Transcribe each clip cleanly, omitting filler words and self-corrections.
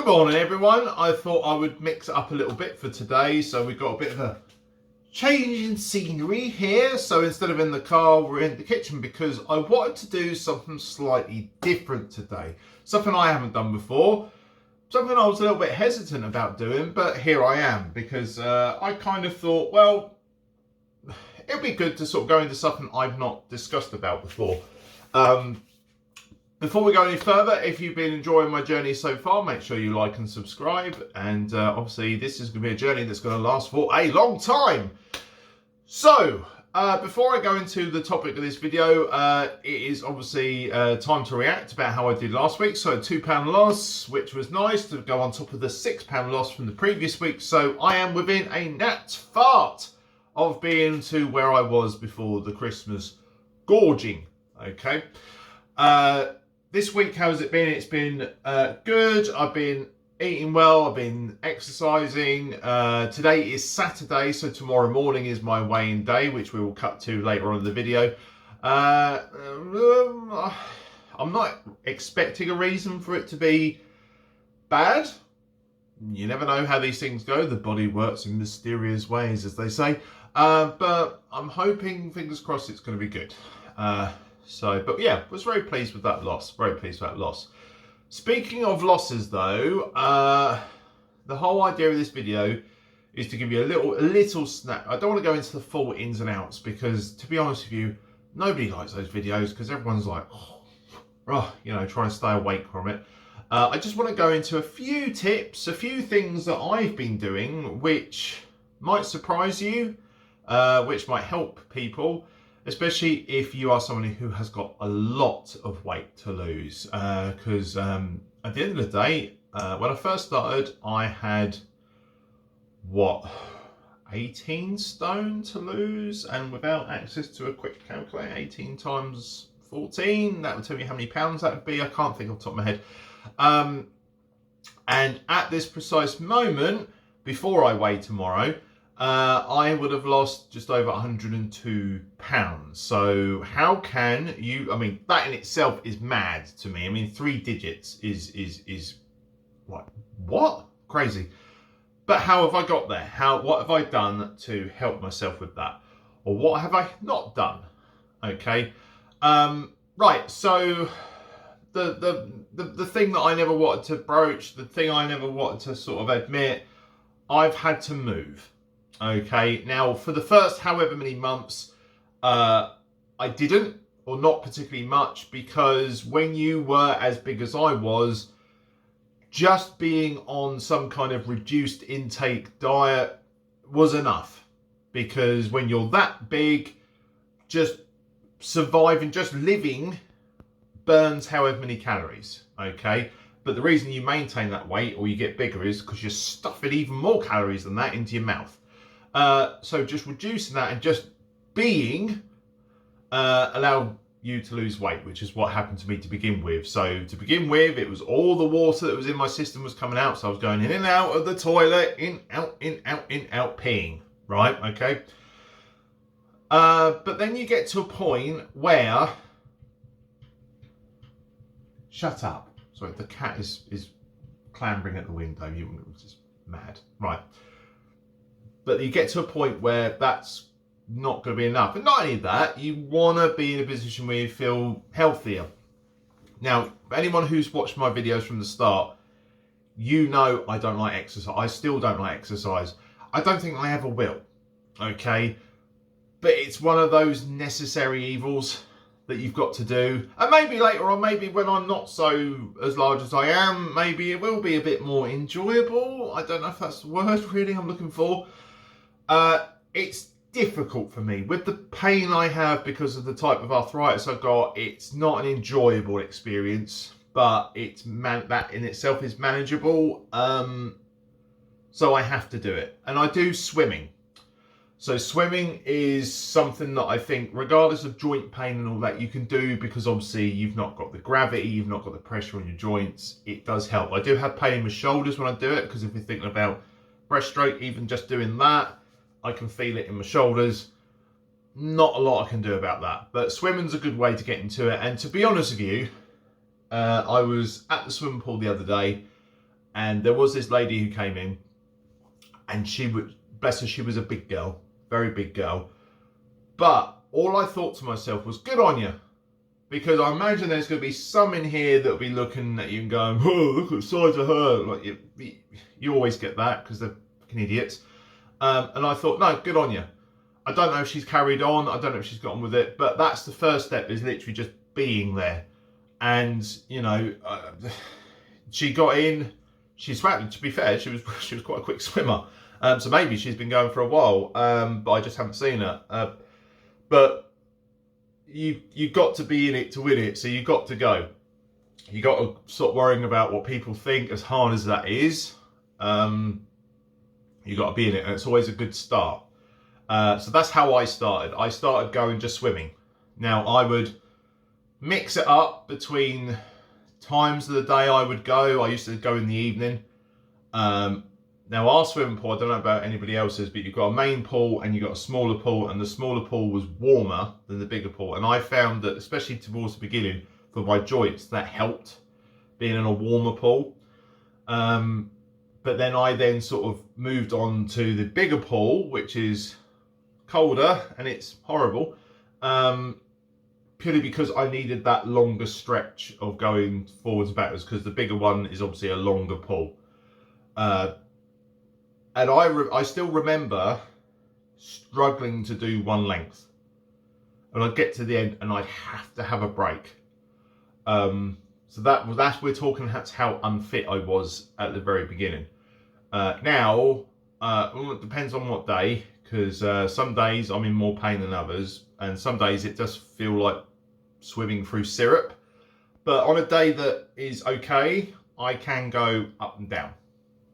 Good morning everyone. I thought I would mix it up a little bit for today. So we've got a bit of a change in scenery here. So instead of in the car, we're in the kitchen because I wanted to do something slightly different today. Something I haven't done before. Something I was a little bit hesitant about doing, but here I am because I kind of thought, well, it'd be good to sort of go into something I've not discussed about before. Before we go any further, if you've been enjoying my journey so far, make sure you like and subscribe. And obviously this is going to be a journey that's going to last for a long time. So, before I go into the topic of this video, it is obviously time to react about how I did last week. So a £2 loss, which was nice to go on top of the £6 loss from the previous week. So I am within a gnat's fart of being to where I was before the Christmas gorging. Okay. This week, how's it been? It's been good. I've been eating well. I've been exercising. Today is Saturday, so tomorrow morning is my weigh-in day, which we will cut to later on in the video. I'm not expecting a reason for it to be bad. You never know how these things go. The body works in mysterious ways, as they say. But I'm hoping, fingers crossed, it's going to be good. But yeah, was very pleased with that loss. Very pleased with that loss. Speaking of losses though, the whole idea of this video is to give you a little snap. I don't want to go into the full ins and outs because, to be honest with you, nobody likes those videos because everyone's like, you know, trying to stay awake from it. I just want to go into a few tips, a few things that I've been doing which might surprise you, which might help people. Especially if you are somebody who has got a lot of weight to lose. Because at the end of the day, when I first started, I had, 18 stone to lose? And without access to a quick calculator, 18 times 14, that would tell you how many pounds that would be. I can't think off the top of my head. And at this precise moment, before I weigh tomorrow, I would have lost just over 102 pounds. So how can you, I mean, that in itself is mad to me. I mean, 3 digits is like, what? Crazy. But how have I got there? What have I done to help myself with that? Or what have I not done? Okay. Right. So the thing that I never wanted to broach, the thing I never wanted to sort of admit, I've had to move. Okay, now for the first however many months, I didn't, or not particularly much, because when you were as big as I was, just being on some kind of reduced intake diet was enough. Because when you're that big, just surviving, just living, burns however many calories, okay? But the reason you maintain that weight or you get bigger is because you're stuffing even more calories than that into your mouth. So just reducing that and just being allowed you to lose weight, which is what happened to me to begin with. So to begin with, it was all the water that was in my system was coming out. So I was going in and out of the toilet, in, out, peeing, right? Okay. But then you get to a point where, shut up. Sorry, the cat is clambering at the window. It's just mad. Right. But you get to a point where that's not going to be enough. And not only that, you want to be in a position where you feel healthier. Now, anyone who's watched my videos from the start, you know I don't like exercise. I still don't like exercise. I don't think I ever will. Okay? But it's one of those necessary evils that you've got to do. And maybe later on, maybe when I'm not so as large as I am, maybe it will be a bit more enjoyable. I don't know if that's the word really I'm looking for. It's difficult for me. With the pain I have because of the type of arthritis I've got, it's not an enjoyable experience, but that in itself is manageable. So I have to do it. And I do swimming. So swimming is something that I think, regardless of joint pain and all that, you can do because obviously you've not got the gravity, you've not got the pressure on your joints. It does help. I do have pain in my shoulders when I do it because if you're thinking about breaststroke, even just doing that, I can feel it in my shoulders. Not a lot I can do about that, but swimming's a good way to get into it. And to be honest with you, I was at the swimming pool the other day And there was this lady who came in, and she would, bless her, she was a big girl, very big girl. But all I thought to myself was, good on you. Because I imagine there's going to be some in here that'll be looking at you and going, oh, look at the size of her. Like you always get that because they're fucking idiots. And I thought, no, good on you. I don't know if she's carried on. I don't know if she's got on with it. But that's the first step, is literally just being there. And, you know, she got in. She swam. To be fair, she was quite a quick swimmer. So maybe she's been going for a while. But I just haven't seen her. But you've got to be in it to win it, so you've got to go. You got to stop worrying about what people think, as hard as that is. You got to be in it, and it's always a good start. So that's how I started. I started going just swimming. Now I would mix it up between times of the day I would go. I used to go in the evening. Now our swimming pool, I don't know about anybody else's, but you've got a main pool and you've got a smaller pool, and the smaller pool was warmer than the bigger pool. And I found that, especially towards the beginning, for my joints, that helped, being in a warmer pool. But then I sort of moved on to the bigger pool, which is colder and it's horrible, purely because I needed that longer stretch of going forwards and backwards, because the bigger one is obviously a longer pool. And I still remember struggling to do one length. And I'd get to the end and I'd have to have a break. So we're talking, that's how unfit I was at the very beginning. Now, it depends on what day, because some days I'm in more pain than others. And some days it does feel like swimming through syrup. But on a day that is okay, I can go up and down,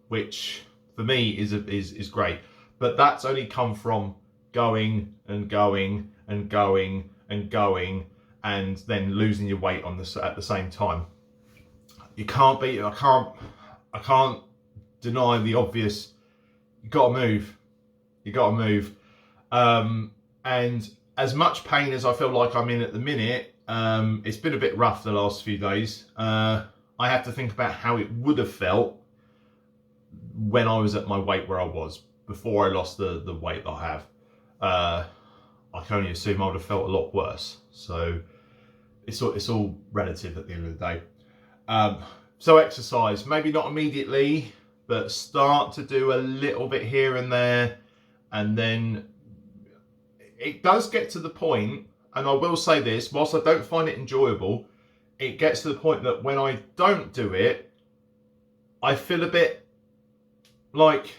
which for me is great. But that's only come from going and going and going and going, and then losing your weight at the same time. I can't deny the obvious. You got to move. And as much pain as I feel like I'm in at the minute, it's been a bit rough the last few days. I have to think about how it would have felt when I was at my weight where I was before I lost the weight that I have. I can only assume I would have felt a lot worse. So it's all relative at the end of the day. So exercise, maybe not immediately, but start to do a little bit here and there. And then it does get to the point, and I will say this, whilst I don't find it enjoyable, it gets to the point that when I don't do it, I feel a bit like,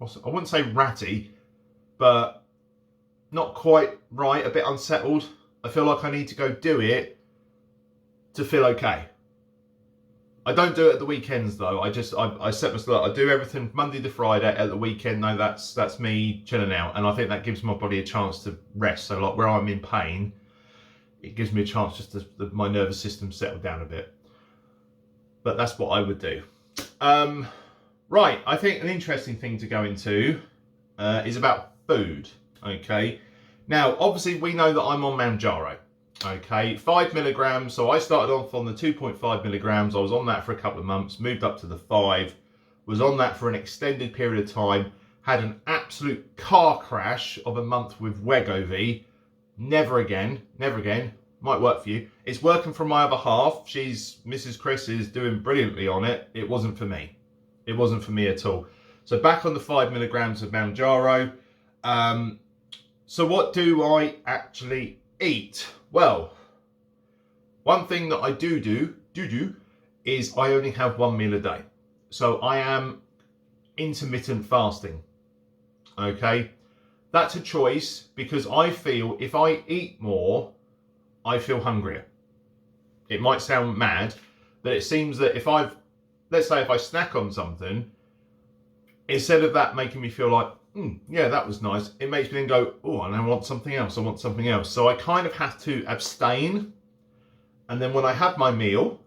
I wouldn't say ratty, but not quite right, a bit unsettled. I feel like I need to go do it to feel okay. I don't do it at the weekends though. I set myself up. I do everything Monday to Friday. At the weekend, no, that's me chilling out, and I think that gives my body a chance to rest. So like where I'm in pain, it gives me a chance just to my nervous system settle down a bit. But that's what I would do. Right, I think an interesting thing to go into is about food. Okay, now obviously we know that I'm on Mounjaro. Okay, 5 milligrams. So I started off on the 2.5 milligrams. I was on that for a couple of months, moved up to the 5, was on that for an extended period of time, had an absolute car crash of a month with Wegovy. Never again, never again. Might work for you. It's working for my other half. Mrs. Chris is doing brilliantly on it. It wasn't for me. It wasn't for me at all. So back on the 5 milligrams of Mounjaro. So what do I actually eat? Well, one thing that I do is I only have one meal a day. So I am intermittent fasting. Okay, that's a choice because I feel if I eat more, I feel hungrier. It might sound mad, but it seems that let's say if I snack on something, instead of that making me feel like, yeah, that was nice, it makes me then go, oh, and I want something else, I want something else. So I kind of have to abstain. And then when I have my meal,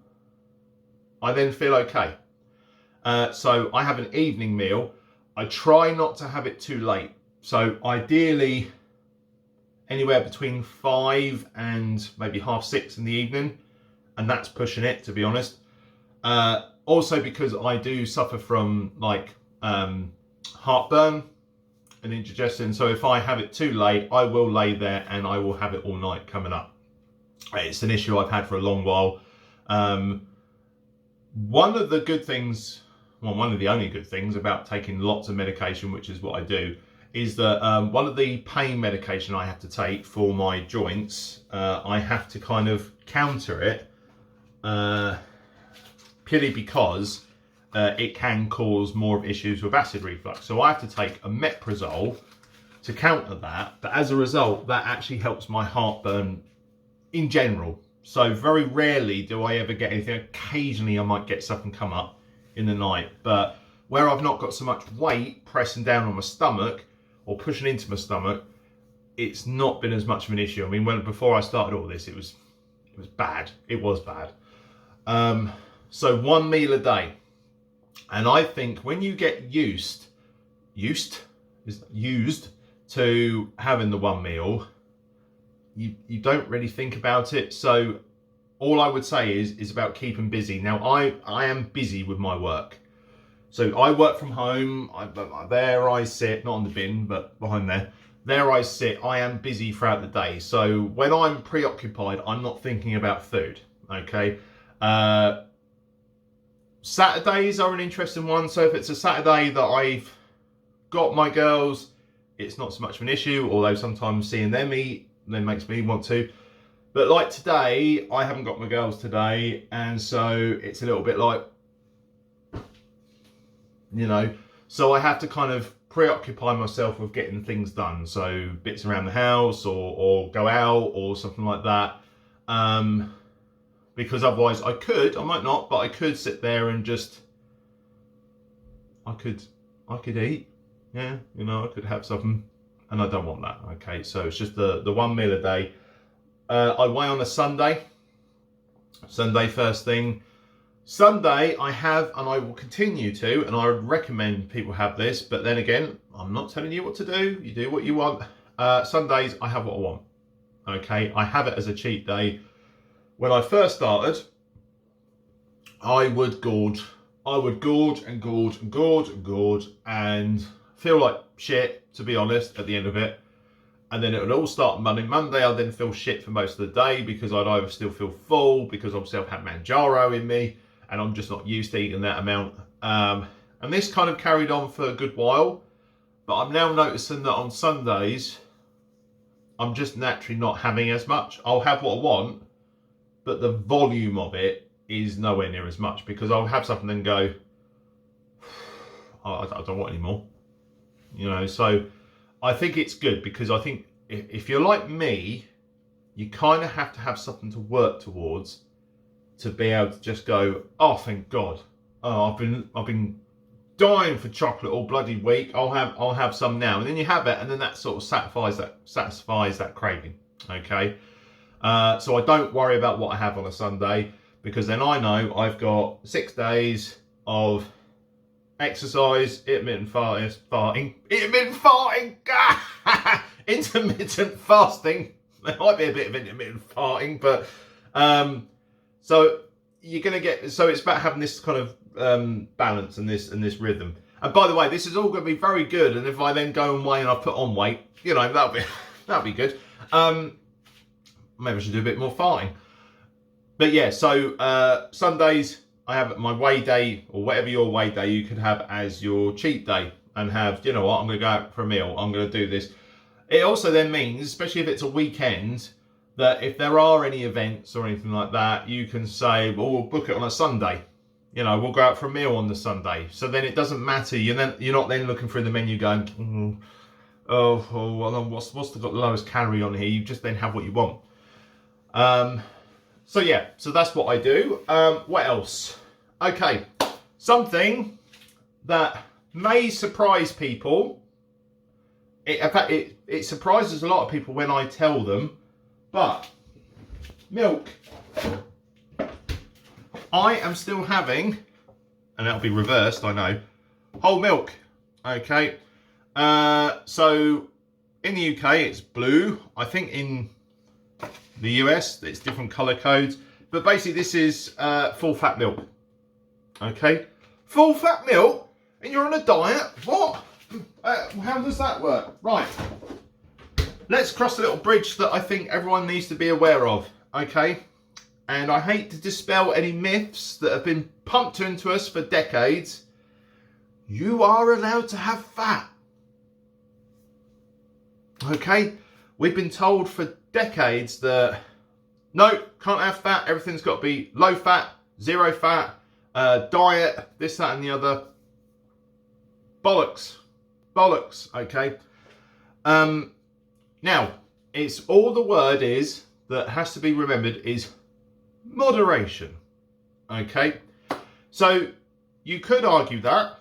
I then feel okay. So I have an evening meal. I try not to have it too late. So ideally, anywhere between 5 and maybe 6:30 in the evening. And that's pushing it, to be honest. Also because I do suffer from like heartburn and indigestion. So if I have it too late, I will lay there and I will have it all night coming up. It's an issue I've had for a long while. One of the good things, well, one of the only good things about taking lots of medication, which is what I do, is that one of the pain medication I have to take for my joints, I have to kind of counter it purely because it can cause more of issues with acid reflux. So I have to take omeprazole to counter that, but as a result, that actually helps my heartburn in general. So very rarely do I ever get anything. Occasionally I might get something come up in the night, but where I've not got so much weight pressing down on my stomach or pushing into my stomach, it's not been as much of an issue. I mean, before I started all this, it was bad. It was bad. So one meal a day. And I think when you get used to having the one meal, you don't really think about it. So all I would say is about keeping busy. Now I am busy with my work. So I work from home. There I sit, not on the bin, but behind there. There I sit. I am busy throughout the day. So when I'm preoccupied, I'm not thinking about food. Okay. Saturdays are an interesting one. So if it's a Saturday that I've got my girls, it's not so much of an issue, although sometimes seeing them eat then makes me want to. But like today, I haven't got my girls today, and so it's a little bit like, you know, so I have to kind of preoccupy myself with getting things done. So bits around the house or go out or something like that. Because otherwise I might not, but I could sit there and just, I could eat. Yeah, you know, I could have something, and I don't want that. Okay, so it's just the one meal a day. I weigh on a Sunday first thing. Sunday I have, and I will continue to, and I would recommend people have this, but then again, I'm not telling you what to do. You do what you want. Sundays I have what I want. Okay, I have it as a cheat day. When I first started, I would gorge and feel like shit, to be honest, at the end of it. And then it would all start on Monday. Monday, I'd then feel shit for most of the day because I'd either still feel full because obviously I've had Mounjaro in me and I'm just not used to eating that amount. And this kind of carried on for a good while, but I'm now noticing that on Sundays, I'm just naturally not having as much. I'll have what I want, but the volume of it is nowhere near as much because I'll have something and go, oh, I don't want any more. You know, so I think it's good because I think if you're like me, you kind of have to have something to work towards to be able to just go, oh, thank God. Oh, I've been dying for chocolate all bloody week. I'll have some now. And then you have it, and then that sort of satisfies that craving. Okay. So I don't worry about what I have on a Sunday because then I know I've got 6 days of exercise, intermittent fasting, There might be a bit of intermittent farting, but so you're gonna get. So it's about having this kind of balance and this rhythm. And by the way, this is all going to be very good. And if I then go and weigh and I put on weight, you know, that'll be good. Maybe I should do a bit more farting. But yeah, so Sundays I have my weigh day, or whatever your weigh day you could have as your cheat day, and have, you know what, I'm going to go out for a meal, I'm going to do this. It also then means, especially if it's a weekend, that if there are any events or anything like that, you can say, well, we'll book it on a Sunday. You know, we'll go out for a meal on the Sunday. So then it doesn't matter. You're not then looking through the menu going, well, what's got the lowest calorie on here? You just then have what you want. So yeah, so that's what I do. What else? Okay, something that may surprise people. In fact, it surprises a lot of people when I tell them, but milk. I am still having, and that'll be reversed, I know, whole milk. Okay, so in the UK it's blue. I think in the US it's different colour codes, but basically this is full fat milk. Okay, full fat milk, and you're on a diet. What? How does that work? Right. Let's cross a little bridge that I think everyone needs to be aware of. Okay, and I hate to dispel any myths that have been pumped into us for decades. You are allowed to have fat. Okay, we've been told for decades that no, can't have fat, everything's got to be low fat, zero fat, diet, this, that and the other. Bollocks. Bollocks, okay? Now, it's all the word is that has to be remembered is moderation, okay? So, you could argue that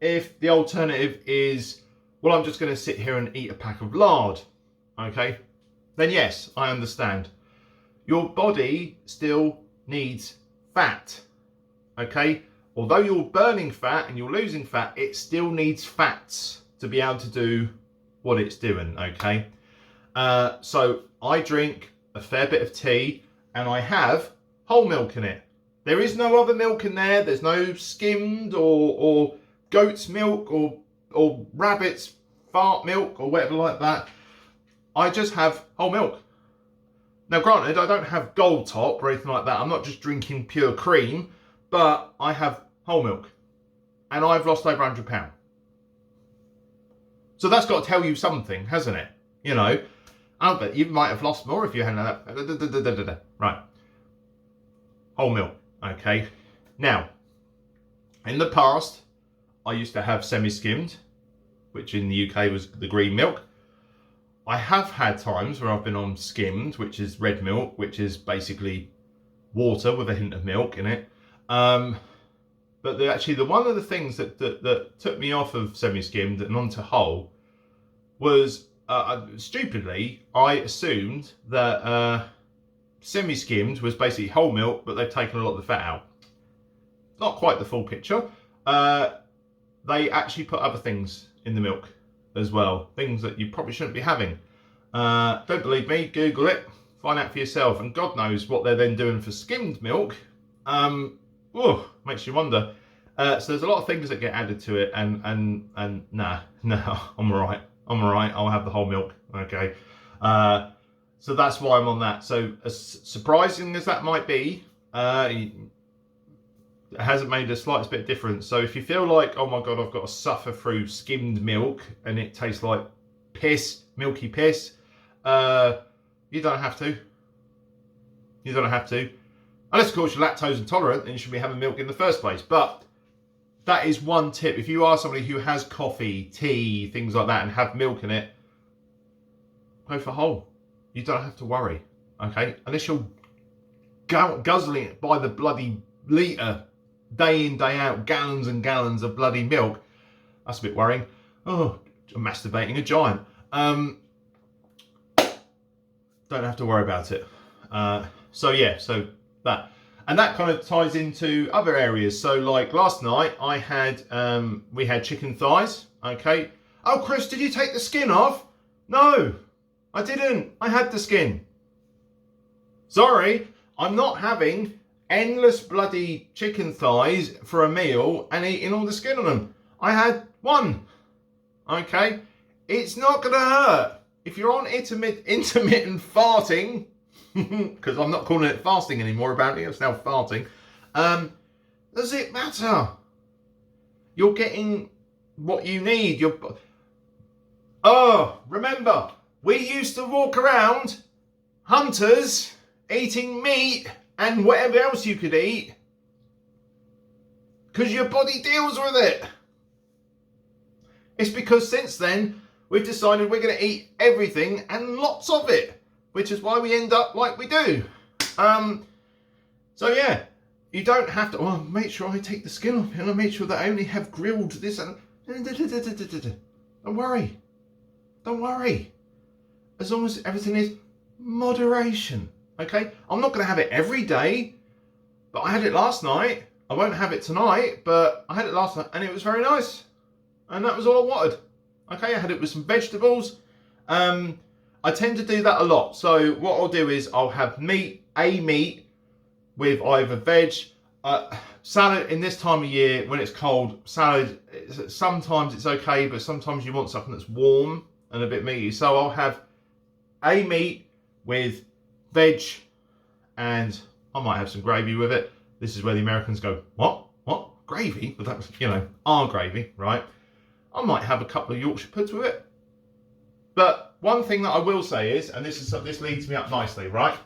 if the alternative is, well, I'm just going to sit here and eat a pack of lard, okay? Then yes, I understand. Your body still needs fat, okay? Although you're burning fat and you're losing fat, it still needs fats to be able to do what it's doing, okay? So I drink a fair bit of tea and I have whole milk in it. There is no other milk in there. There's no skimmed or goat's milk or rabbit's fart milk or whatever like that. I just have whole milk. Now, granted, I don't have gold top or anything like that. I'm not just drinking pure cream, but I have whole milk. And I've lost over 100 pounds. So that's got to tell you something, hasn't it? You know, but you might have lost more if you hadn't had that. Right. Whole milk. Okay. Now, in the past, I used to have semi-skimmed, which in the UK was the green milk. I have had times where I've been on skimmed, which is red milk, which is basically water with a hint of milk in it. But actually, one of the things that took me off of semi-skimmed and onto whole was, stupidly, I assumed that semi-skimmed was basically whole milk, but they've taken a lot of the fat out. Not quite the full picture. They actually put other things in the milk as well, things that you probably shouldn't be having. Don't believe me, Google it, find out for yourself, and God knows what they're then doing for skimmed milk. Makes you wonder. So there's a lot of things that get added to it, and nah, I'm alright, I'll have the whole milk, okay. So that's why I'm on that. So as surprising as that might be, it hasn't made the slightest bit of difference. So if you feel like, oh my God, I've got to suffer through skimmed milk and it tastes like piss, milky piss, you don't have to. You don't have to. Unless, of course, you're lactose intolerant, then you should be having milk in the first place. But that is one tip. If you are somebody who has coffee, tea, things like that, and have milk in it, go for whole. You don't have to worry, okay? Unless you're guzzling it by the bloody litre, day in, day out, gallons and gallons of bloody milk. That's a bit worrying. Oh, I'm masturbating a giant. Don't have to worry about it. So that. And that kind of ties into other areas. So like last night I had, we had chicken thighs, okay. Oh, Chris, did you take the skin off? No, I didn't. I had the skin. Sorry, I'm not having endless bloody chicken thighs for a meal and eating all the skin on them. I had one, okay. It's not going to hurt. If you're on intermittent farting, because I'm not calling it fasting anymore, apparently, it's now farting, does it matter? You're getting what you need. Remember, we used to walk around, hunters, eating meat and whatever else you could eat, because your body deals with it. It's because since then, we've decided we're going to eat everything and lots of it, which is why we end up like we do. So yeah, you don't have to, oh, make sure I take the skin off and I make sure that I only have grilled this and don't worry. Don't worry. As long as everything is moderation, okay? I'm not going to have it every day, but I had it last night. I won't have it tonight, but I had it last night and it was very nice. And that was all I wanted. Okay, I had it with some vegetables. I tend to do that a lot. So what I'll do is I'll have meat with either veg. salad in this time of year when it's cold, salad, sometimes it's okay, but sometimes you want something that's warm and a bit meaty. So I'll have a meat with veg, and I might have some gravy with it. This is where the Americans go, what? What? Gravy? But that's, you know, our gravy, right? I might have a couple of Yorkshire puds with it. But one thing that I will say is, and this leads me up nicely, right?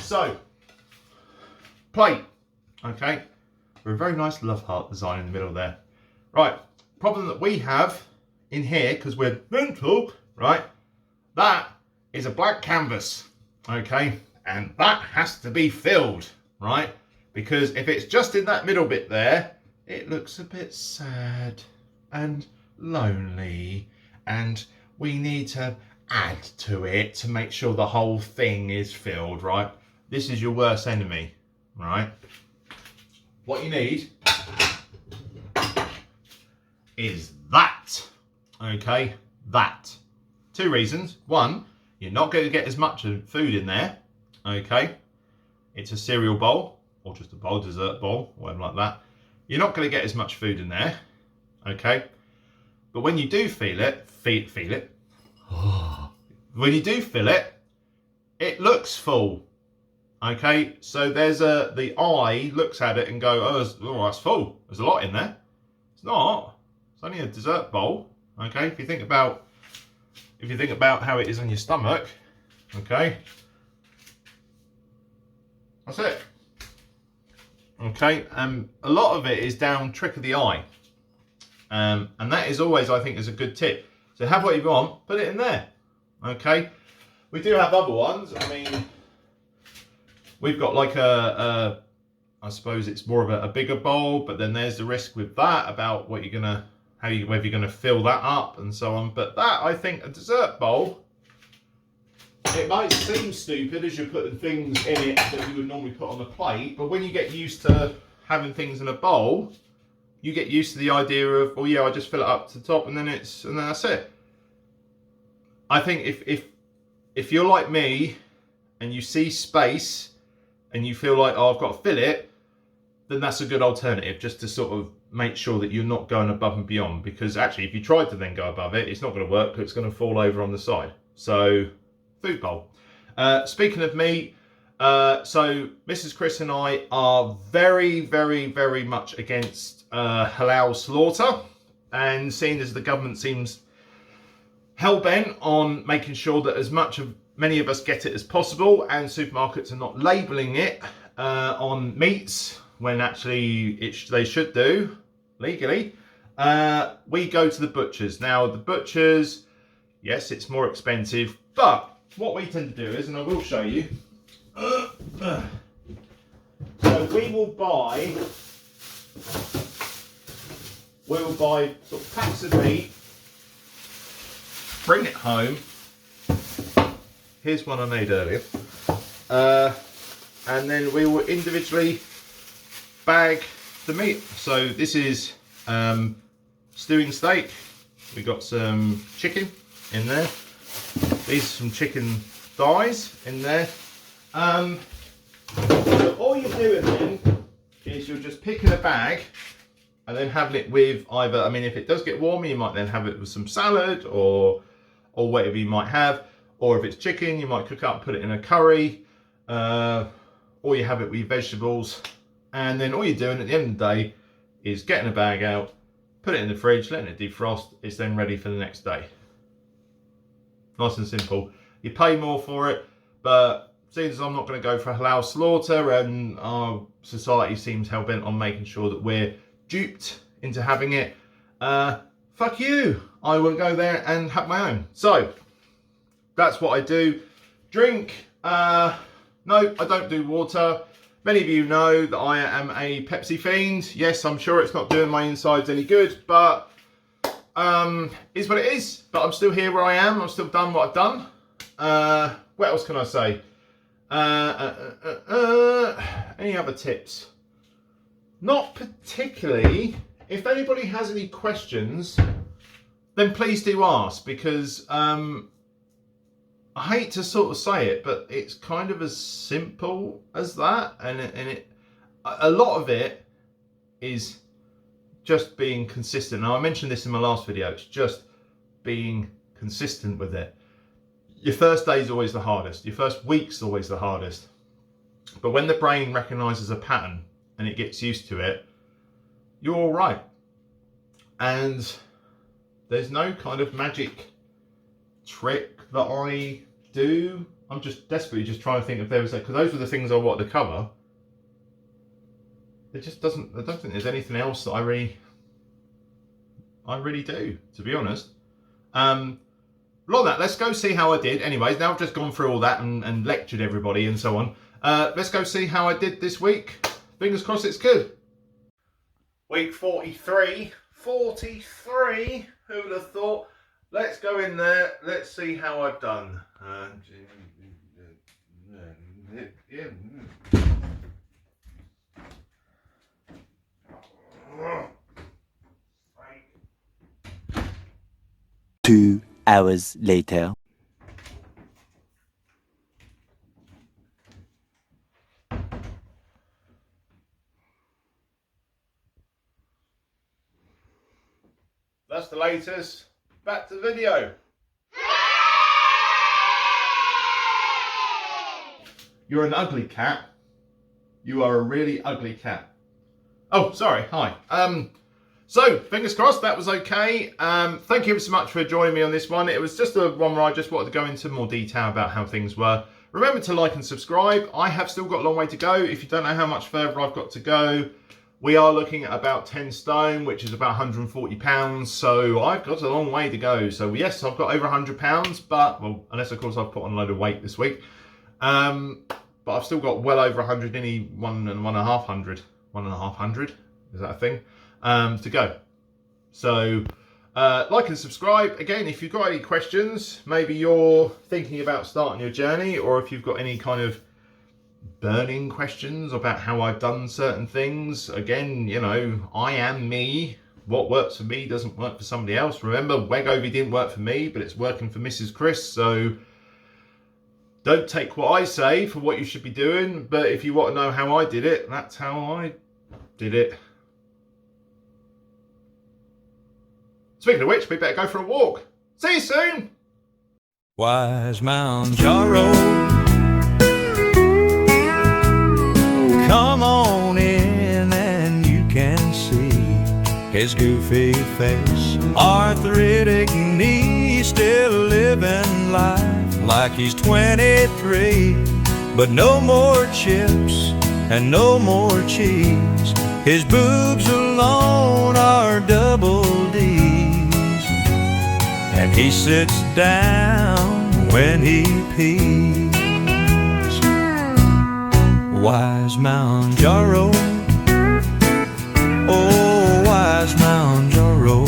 So, plate, okay? With a very nice love heart design in the middle there. Right, problem that we have in here, because we're mental, right? That is a black canvas, okay? And that has to be filled, right? Because if it's just in that middle bit there, it looks a bit sad and lonely, and we need to add to it to make sure the whole thing is filled, right? This is your worst enemy, right? What you need is that, okay? That. 2 reasons. 1, you're not going to get as much food in there, okay? It's a cereal bowl, or just a bowl, dessert bowl, whatever like that. You're not going to get as much food in there, okay? But when you do feel it, feel it. When you do fill it, it looks full, okay? So there's the eye looks at it and go, oh, that's full. There's a lot in there. It's not. It's only a dessert bowl, okay? If you think about how it is on your stomach, okay? That's it. Okay, a lot of it is down trick of the eye. And that is always, I think, is a good tip. So have what you want, put it in there. Okay, we do have other ones. I mean, we've got like I suppose it's more of a bigger bowl, but then there's the risk with that about what you're gonna, whether you're gonna fill that up and so on. But that, I think, a dessert bowl, it might seem stupid as you're putting things in it that you would normally put on a plate, but when you get used to having things in a bowl, you get used to the idea of, oh yeah, I just fill it up to the top and then that's it. I think if you're like me and you see space and you feel like, oh, I've got to fill it, then that's a good alternative, just to sort of make sure that you're not going above and beyond. Because actually, if you tried to then go above it, it's not going to work, because it's going to fall over on the side. So, food bowl. Speaking of meat, so Mrs. Chris and I are very, very, very much against halal slaughter, and seeing as the government seems hell-bent on making sure that many of us get it as possible, and supermarkets are not labelling it on meats when actually they should do legally, we go to the butchers. Now the butchers, yes, it's more expensive, but what we tend to do is, and I will show you, so we will buy sort of packs of meat, bring it home. Here's one I made earlier. And then we will individually bag the meat. So this is stewing steak. We got some chicken in there. These are some chicken thighs in there. So all you're doing then is you're just picking a bag and then having it with either, I mean, if it does get warmer, you might then have it with some salad or whatever you might have. Or if it's chicken, you might cook up, put it in a curry, or you have it with your vegetables. And then all you're doing at the end of the day is getting a bag out, put it in the fridge, letting it defrost. It's then ready for the next day. Nice and simple. You pay more for it, but seeing as I'm not going to go for halal slaughter, and our society seems hell-bent on making sure that we're duped into having it, fuck you. I will go there and have my own. So that's what I do. Drink, no, I don't do water. Many of you know that I am a Pepsi fiend. Yes, I'm sure it's not doing my insides any good, but is what it is. But I'm still here where I am. I've still done what I've done. What else can I say? Any other tips? Not particularly. If anybody has any questions, then please do ask, because I hate to sort of say it, but it's kind of as simple as that, and a lot of it is just being consistent. Now, I mentioned this in my last video. It's just being consistent with it. Your first day is always the hardest. Your first week's always the hardest. But when the brain recognizes a pattern and it gets used to it, you're all right. And there's no kind of magic trick that I do. I'm just desperately just trying to think if there was, because those were the things I wanted to cover. It just doesn't, I don't think there's anything else that I really do, to be honest. Lot of that, let's go see how I did. Anyways, now I've just gone through all that and lectured everybody and so on. Let's go see how I did this week. Fingers crossed it's good. Week 43. 43, who would have thought? Let's go in there, let's see how I've done. Two hours later. That's the latest. Back to the video. You're an ugly cat. You are a really ugly cat. Oh, sorry. Hi. So, fingers crossed that was okay. Thank you so much for joining me on this one. It was just a one where I just wanted to go into more detail about how things were. Remember to like and subscribe. I have still got a long way to go. If you don't know how much further I've got to go, we are looking at about 10 stone, which is about 140 pounds. So I've got a long way to go. So yes, I've got over 100 pounds, but, well, unless of course I've put on a load of weight this week. But I've still got well over 100, nearly 1,500, is that a thing? To go. So like and subscribe. Again, if you've got any questions, maybe you're thinking about starting your journey, or if you've got any kind of burning questions about how I've done certain things, again, you know, I am me. What works for me doesn't work for somebody else. Remember, Wegovy didn't work for me, but it's working for Mrs. Chris. So don't take what I say for what you should be doing. But if you want to know how I did it, that's how I did it. Speaking of which, we better go for a walk. See you soon. Wise Mounjaro, come on in and you can see his goofy face, arthritic knee, still living life like he's 23. But no more chips and no more cheese, his boobs alone are double D's. And he sits down when he pees. Wise Mounjaro, oh wise Mounjaro.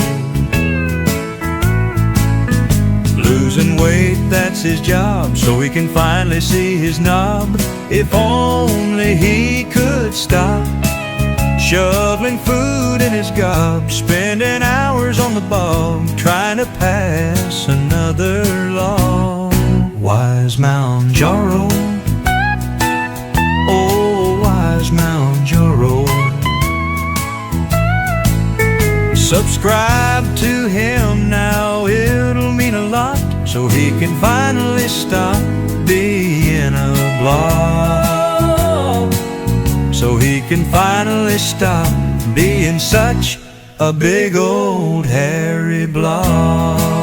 Losing weight, that's his job, so he can finally see his knob. If only he could stop shoveling food in his gob, spending hours on the bog, trying to pass another law. Wise Mounjaro, oh wise Mounjaro. Subscribe to him now, it'll mean a lot, so he can finally stop being a blob. So he can finally stop being such a big old hairy blob.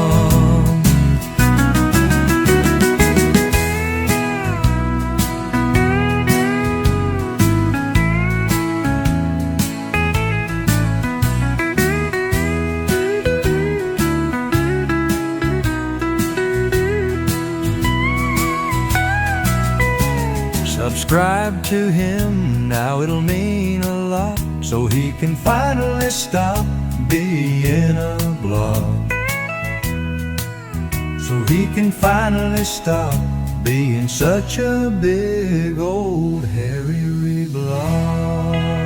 Subscribe to him now, it'll mean a lot, so he can finally stop being a blob. So he can finally stop being such a big old hairy blob.